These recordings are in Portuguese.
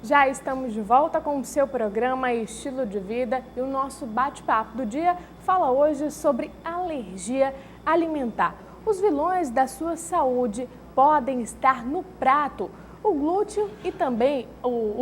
Já estamos de volta com o seu programa Estilo de Vida e o nosso bate-papo do dia fala hoje sobre alergia alimentar. Os vilões da sua saúde podem estar no prato. O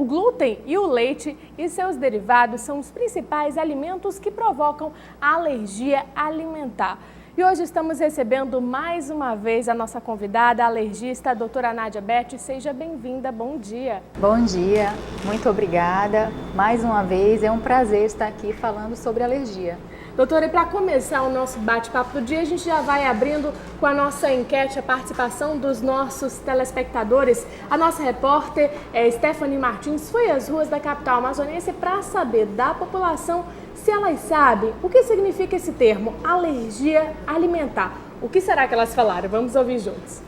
glúten e o leite e seus derivados são os principais alimentos que provocam alergia alimentar. E hoje estamos recebendo mais uma vez a nossa convidada, a alergista, a doutora Nádia Beth. Seja bem-vinda, bom dia. Bom dia, muito obrigada. Mais uma vez, é um prazer estar aqui falando sobre alergia. Doutora, e para começar o nosso bate-papo do dia, a gente já vai abrindo com a nossa enquete, a participação dos nossos telespectadores. A nossa repórter, Stephanie Martins, foi às ruas da capital amazonense para saber da população se elas sabem o que significa esse termo, alergia alimentar. O que será que elas falaram? Vamos ouvir juntos.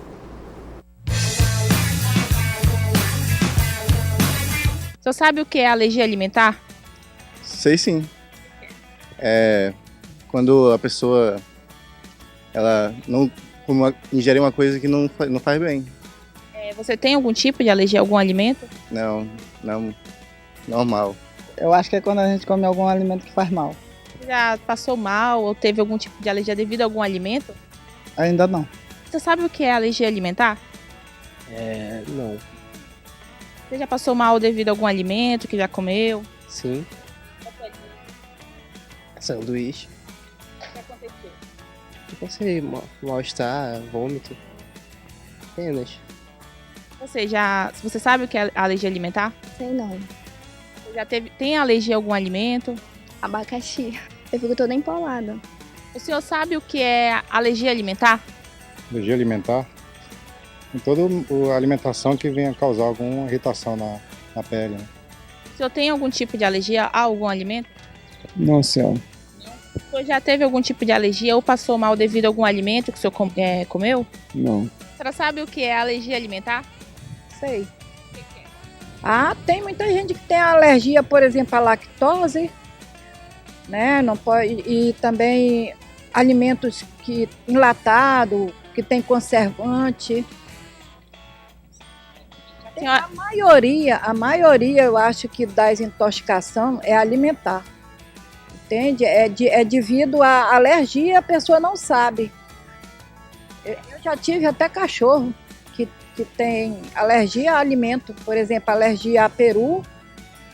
O senhor sabe o que é alergia alimentar? Sei sim. Quando a pessoa ela não ingere uma coisa que não faz bem. Você tem algum tipo de alergia a algum alimento? Não, normal. Eu acho que é quando a gente come algum alimento que faz mal. Já passou mal ou teve algum tipo de alergia devido a algum alimento? Ainda não. Você sabe o que é alergia alimentar? Não. Você já passou mal devido a algum alimento que já comeu? Sim. Sanduíche. O que aconteceu? Tipo assim, mal-estar, vômito. Apenas. Você sabe o que é alergia alimentar? Sei não. Você tem alergia a algum alimento? Abacaxi. Eu fico toda empolada. O senhor sabe o que é alergia alimentar? Alergia alimentar? Em toda a alimentação que venha causar alguma irritação na pele. Né? O senhor tem algum tipo de alergia a algum alimento? Não, senhor. O senhor já teve algum tipo de alergia ou passou mal devido a algum alimento que o senhor comeu? Não. A senhora sabe o que é alergia alimentar? Sei. Tem muita gente que tem alergia, por exemplo, à lactose, né? Não pode, e também alimentos enlatados, que tem conservante. A maioria, eu acho que das intoxicação é alimentar. Entende? É devido à alergia, a pessoa não sabe. Eu já tive até cachorro que tem alergia a alimento, por exemplo, alergia a peru,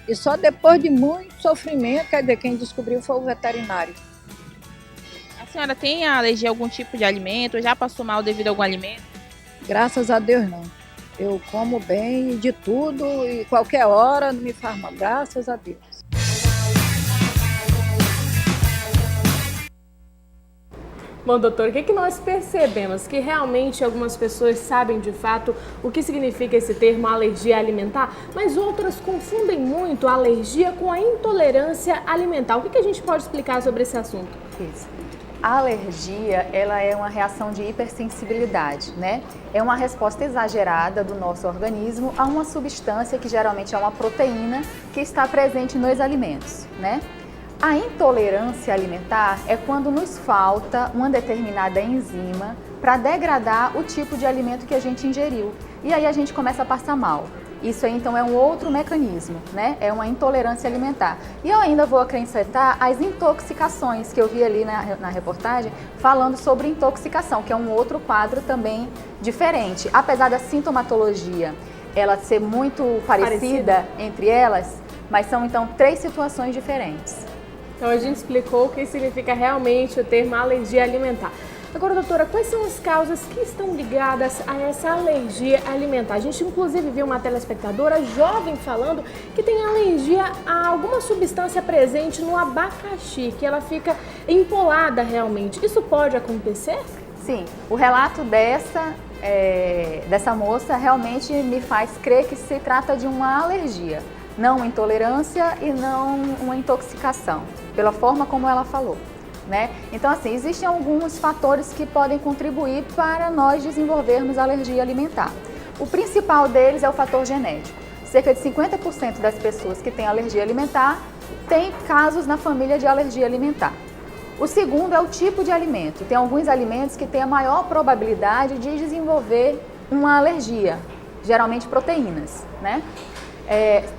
e só depois de muito sofrimento, quer dizer, quem descobriu foi o veterinário. A senhora tem alergia a algum tipo de alimento? Já passou mal devido a algum alimento? Graças a Deus não. Eu como bem de tudo e qualquer hora não me faz mal, graças a Deus. Bom, doutor, o que nós percebemos? Que realmente algumas pessoas sabem de fato o que significa esse termo alergia alimentar, mas outras confundem muito a alergia com a intolerância alimentar. O que a gente pode explicar sobre esse assunto? Isso. A alergia, ela é uma reação de hipersensibilidade, né? É uma resposta exagerada do nosso organismo a uma substância que geralmente é uma proteína que está presente nos alimentos, né? A intolerância alimentar é quando nos falta uma determinada enzima para degradar o tipo de alimento que a gente ingeriu. E aí a gente começa a passar mal. Isso aí, então, é um outro mecanismo, né? É uma intolerância alimentar. E eu ainda vou acrescentar as intoxicações, que eu vi ali na reportagem, falando sobre intoxicação, que é um outro quadro também diferente. Apesar da sintomatologia ela ser muito parecida entre elas, mas são, então, 3 situações diferentes. Então, a gente explicou o que significa realmente o termo alergia alimentar. Agora, doutora, quais são as causas que estão ligadas a essa alergia alimentar? A gente, inclusive, viu uma telespectadora jovem falando que tem alergia a alguma substância presente no abacaxi, que ela fica empolada realmente. Isso pode acontecer? Sim, o relato dessa moça realmente me faz crer que se trata de uma alergia. Não uma intolerância e não uma intoxicação, pela forma como ela falou, né? Então, assim, existem alguns fatores que podem contribuir para nós desenvolvermos alergia alimentar. O principal deles é o fator genético. Cerca de 50% das pessoas que têm alergia alimentar têm casos na família de alergia alimentar. O segundo é o tipo de alimento. Tem alguns alimentos que têm a maior probabilidade de desenvolver uma alergia, geralmente proteínas, né?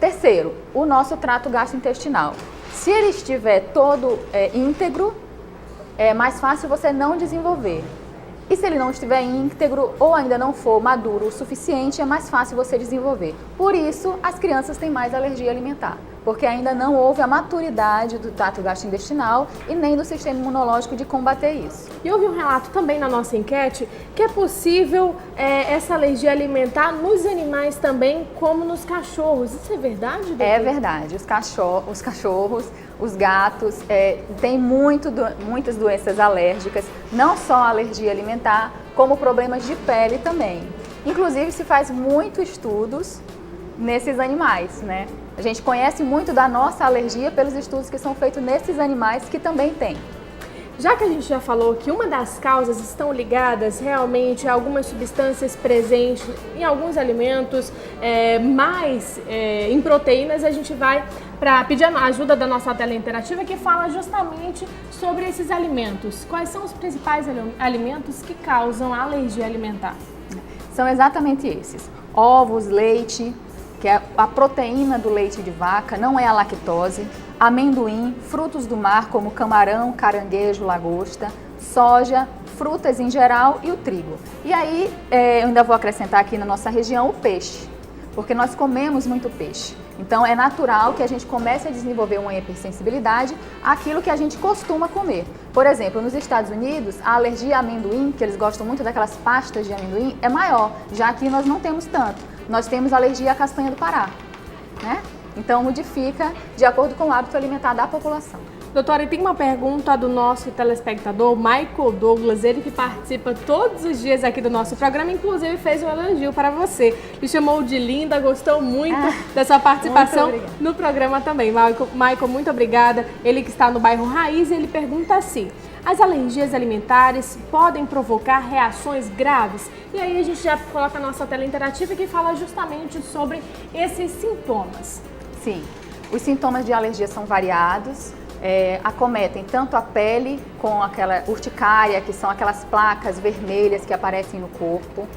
Terceiro, o nosso trato gastrointestinal. Se ele estiver todo íntegro, é mais fácil você não desenvolver. E se ele não estiver íntegro ou ainda não for maduro o suficiente, é mais fácil você desenvolver. Por isso, as crianças têm mais alergia alimentar, porque ainda não houve a maturidade do trato gastrointestinal e nem do sistema imunológico de combater isso. E houve um relato também na nossa enquete que é possível essa alergia alimentar nos animais também, como nos cachorros. Isso é verdade, doutor? É verdade. Os cachorros, os gatos têm muitas doenças alérgicas, não só alergia alimentar, como problemas de pele também. Inclusive, se faz muitos estudos nesses animais, né? A gente conhece muito da nossa alergia pelos estudos que são feitos nesses animais que também têm. Já que a gente já falou que uma das causas estão ligadas realmente a algumas substâncias presentes em alguns alimentos, mais em proteínas, a gente vai para pedir a ajuda da nossa tela interativa que fala justamente sobre esses alimentos. Quais são os principais alimentos que causam alergia alimentar? São exatamente esses: ovos, leite, que é a proteína do leite de vaca, não é a lactose, amendoim, frutos do mar como camarão, caranguejo, lagosta, soja, frutas em geral e o trigo. E aí eu ainda vou acrescentar aqui na nossa região o peixe, porque nós comemos muito peixe. Então é natural que a gente comece a desenvolver uma hipersensibilidade àquilo que a gente costuma comer. Por exemplo, nos Estados Unidos, a alergia a amendoim, que eles gostam muito daquelas pastas de amendoim, é maior, já aqui nós não temos tanto. Nós temos alergia à castanha do Pará, né? Então modifica de acordo com o hábito alimentar da população. Doutora, e tem uma pergunta do nosso telespectador, Michael Douglas, ele que participa todos os dias aqui do nosso programa, inclusive fez um elogio para você. Lhe chamou de linda, gostou muito da sua participação no programa também. Michael, muito obrigada. Ele que está no bairro Raiz, ele pergunta assim: as alergias alimentares podem provocar reações graves? E aí a gente já coloca a nossa tela interativa que fala justamente sobre esses sintomas. Sim, os sintomas de alergia são variados, acometem tanto a pele com aquela urticária, que são aquelas placas vermelhas que aparecem no corpo,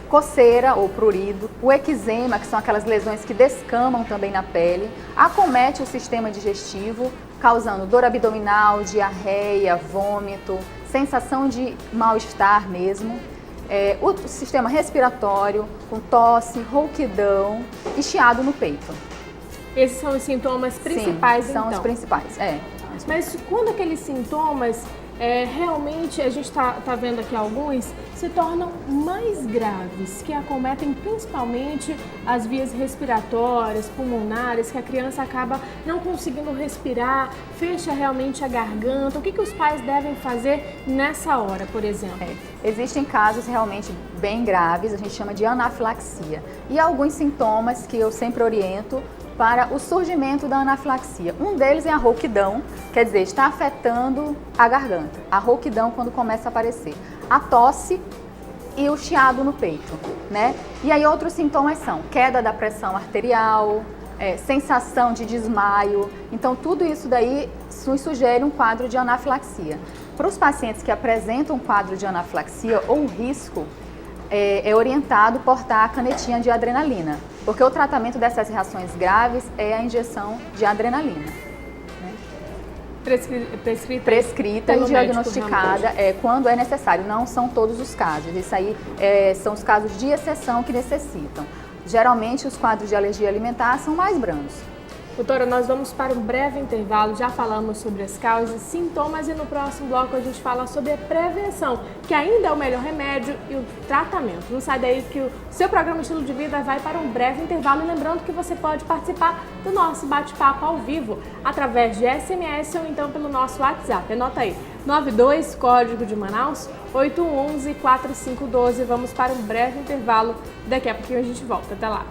coceira ou prurido, o eczema, que são aquelas lesões que descamam também na pele, acomete o sistema digestivo, causando dor abdominal, diarreia, vômito, sensação de mal-estar mesmo, o sistema respiratório, com tosse, rouquidão e chiado no peito. Esses são os sintomas principais, Sim, são os principais, Mas quando aqueles sintomas, realmente, a gente está vendo aqui alguns, se tornam mais graves, que acometem principalmente as vias respiratórias, pulmonares, que a criança acaba não conseguindo respirar, fecha realmente a garganta. O que os pais devem fazer nessa hora, por exemplo? Existem casos realmente bem graves, a gente chama de anafilaxia. E alguns sintomas que eu sempre oriento para o surgimento da anafilaxia. Um deles é a rouquidão, quer dizer, está afetando a garganta. A rouquidão quando começa a aparecer. A tosse e o chiado no peito, né? E aí outros sintomas são queda da pressão arterial, sensação de desmaio. Então tudo isso daí nos sugere um quadro de anafilaxia. Para os pacientes que apresentam um quadro de anafilaxia ou um risco, é orientado portar a canetinha de adrenalina, porque o tratamento dessas reações graves é a injeção de adrenalina. Né? Prescrita e diagnosticada quando é necessário, não são todos os casos. Isso aí são os casos de exceção que necessitam. Geralmente os quadros de alergia alimentar são mais brandos. Doutora, nós vamos para um breve intervalo, já falamos sobre as causas, sintomas e no próximo bloco a gente fala sobre a prevenção, que ainda é o melhor remédio e o tratamento. Não sai daí que o seu programa Estilo de Vida vai para um breve intervalo e lembrando que você pode participar do nosso bate-papo ao vivo através de SMS ou então pelo nosso WhatsApp. Anota aí, 92, código de Manaus, 8111-4512. Vamos para um breve intervalo, daqui a pouquinho a gente volta. Até lá.